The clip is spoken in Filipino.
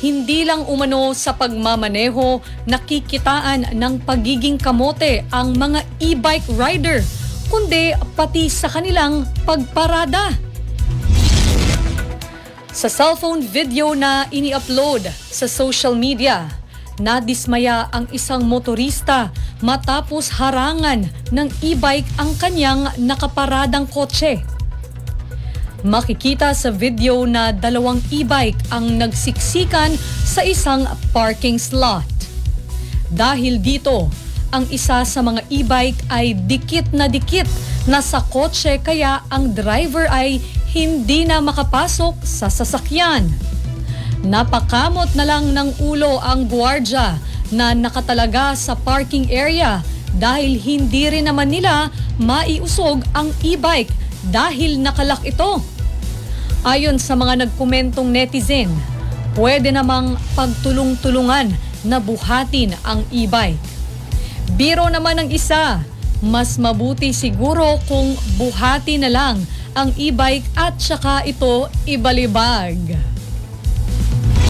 hindi lang umano sa pagmamaneho nakikitaan ng pagiging kamote ang mga e-bike rider, kundi pati sa kanilang pagparada. Sa cellphone video na ini-upload sa social media, nadismaya ang isang motorista matapos harangan ng e-bike ang kanyang nakaparadang kotse. Makikita sa video na dalawang e-bike ang nagsiksikan sa isang parking slot. Dahil dito, ang isa sa mga e-bike ay dikit na sa kotse kaya ang driver ay hindi na makapasok sa sasakyan. Napakamot na lang ng ulo ang gwardiya na nakatalaga sa parking area dahil hindi rin naman nila maiusog ang e-bike dahil nakalak ito. Ayon sa mga nagkomentong netizen, pwede namang pagtulong-tulungan na buhatin ang e-bike. Biro naman ang isa, mas mabuti siguro kung buhati na lang ang e-bike at saka ito ibalibag.